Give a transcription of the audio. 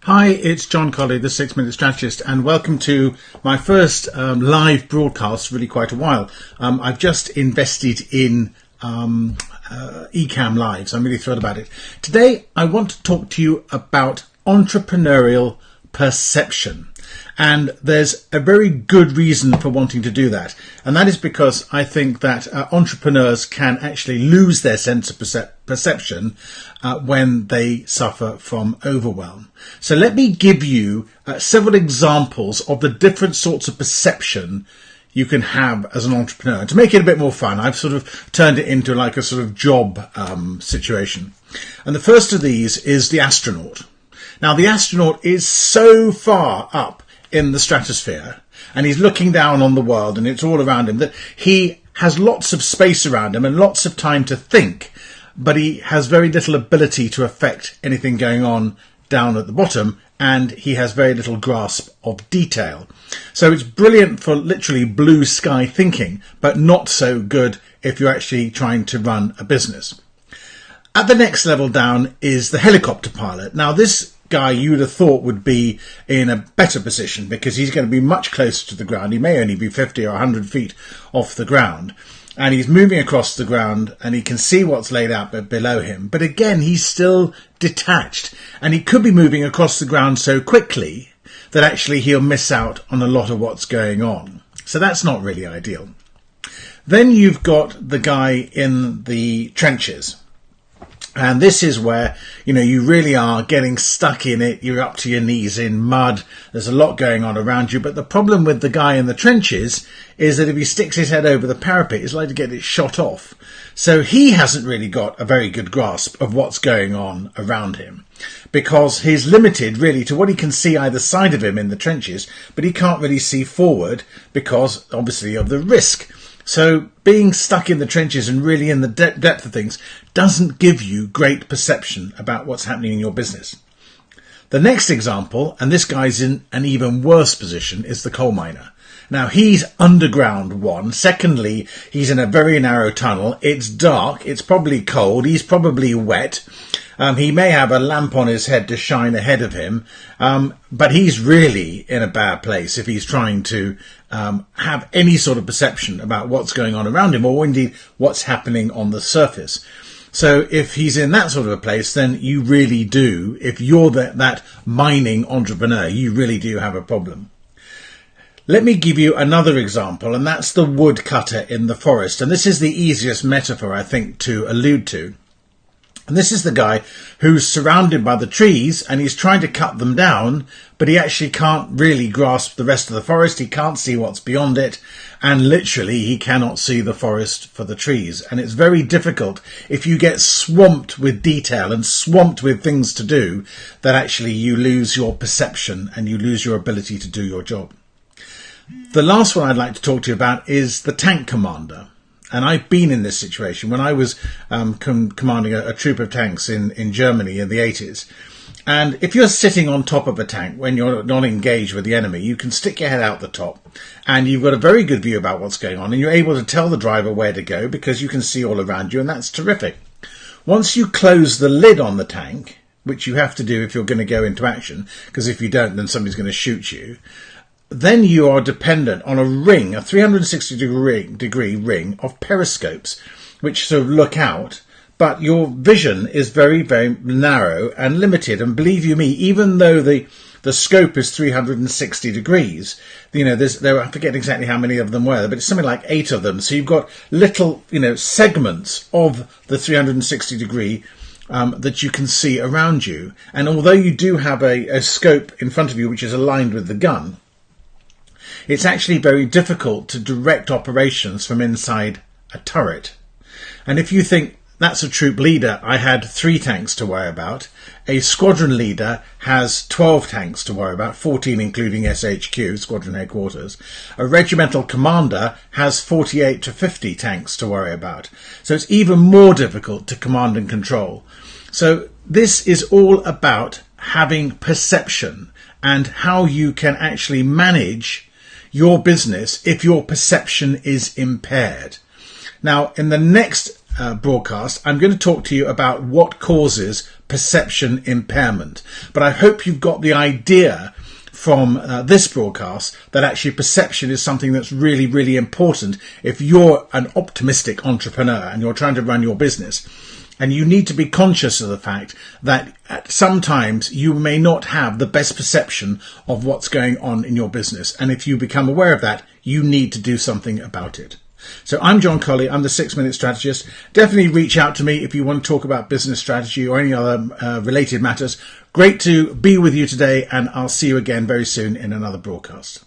Hi, it's John COLLEY, the 6-Minute Strategist, and welcome to my first live broadcast for really quite a while. I've just invested in Ecamm Live, so I'm really thrilled about it. Today, I want to talk to you about entrepreneurial perception. And there's a very good reason for wanting to do that. And that is because I think that entrepreneurs can actually lose their sense of perception when they suffer from overwhelm. So let me give you several examples of the different sorts of perception you can have as an entrepreneur. And to make it a bit more fun, I've sort of turned it into like a sort of job situation. And the first of these is the astronaut. Now, the astronaut is so far up in the stratosphere, and he's looking down on the world, and it's all around him, that he has lots of space around him and lots of time to think, but he has very little ability to affect anything going on down at the bottom, and he has very little grasp of detail. So it's brilliant for literally blue sky thinking, but not so good if you're actually trying to run a business. At the next level down is the helicopter pilot. Now, this guy you'd have thought would be in a better position because he's going to be much closer to the ground. He may only be 50 or 100 feet off the ground, and he's moving across the ground and he can see what's laid out below him. But again, he's still detached, and he could be moving across the ground so quickly that actually he'll miss out on a lot of what's going on. So that's not really ideal. Then you've got the guy in the trenches. And this is where, you really are getting stuck in it. You're up to your knees in mud. There's a lot going on around you. But the problem with the guy in the trenches is that if he sticks his head over the parapet, it's like to get it shot off. So he hasn't really got a very good grasp of what's going on around him, because he's limited really to what he can see either side of him in the trenches, but he can't really see forward because obviously of the risk. So being stuck in the trenches and really in the depth of things doesn't give you great perception about what's happening in your business. The next example, and this guy's in an even worse position, is the coal miner. Now, he's underground, one. Secondly, he's in a very narrow tunnel. It's dark. It's probably cold. He's probably wet. He may have a lamp on his head to shine ahead of him, but he's really in a bad place if he's trying to have any sort of perception about what's going on around him, or indeed what's happening on the surface. So if he's in that sort of a place, then you really do, if you're that mining entrepreneur, you really do have a problem. Let me give you another example, and that's the woodcutter in the forest. And this is the easiest metaphor, I think, to allude to. And this is the guy who's surrounded by the trees and he's trying to cut them down, but he actually can't really grasp the rest of the forest. He can't see what's beyond it, and literally he cannot see the forest for the trees. And it's very difficult if you get swamped with detail and swamped with things to do, that actually you lose your perception and you lose your ability to do your job. The last one I'd like to talk to you about is the tank commander. And I've been in this situation when I was commanding a troop of tanks in Germany in the 80s. And if you're sitting on top of a tank when you're not engaged with the enemy, you can stick your head out the top and you've got a very good view about what's going on, and you're able to tell the driver where to go because you can see all around you, and that's terrific. Once you close the lid on the tank, which you have to do if you're going to go into action, because if you don't, then somebody's going to shoot you, then you are dependent on a ring, a 360-degree ring of periscopes, which sort of look out, but your vision is very, very narrow and limited. And believe you me, even though the scope is 360 degrees, I forget exactly how many of them were, but it's something like 8 of them. So you've got little, segments of the 360-degree that you can see around you. And although you do have a scope in front of you which is aligned with the gun, it's actually very difficult to direct operations from inside a turret. And if you think that's a troop leader, I had 3 tanks to worry about. A squadron leader has 12 tanks to worry about, 14 including SHQ, squadron headquarters. A regimental commander has 48 to 50 tanks to worry about. So it's even more difficult to command and control. So this is all about having perception and how you can actually manage your business if your perception is impaired. Now, in the next broadcast, I'm going to talk to you about what causes perception impairment. But I hope you've got the idea from this broadcast that actually perception is something that's really, really important if you're an optimistic entrepreneur and you're trying to run your business. And you need to be conscious of the fact that sometimes you may not have the best perception of what's going on in your business. And if you become aware of that, you need to do something about it. So I'm John COLLEY, I'm the 6 Minute Strategist. Definitely reach out to me if you want to talk about business strategy or any other related matters. Great to be with you today, and I'll see you again very soon in another broadcast.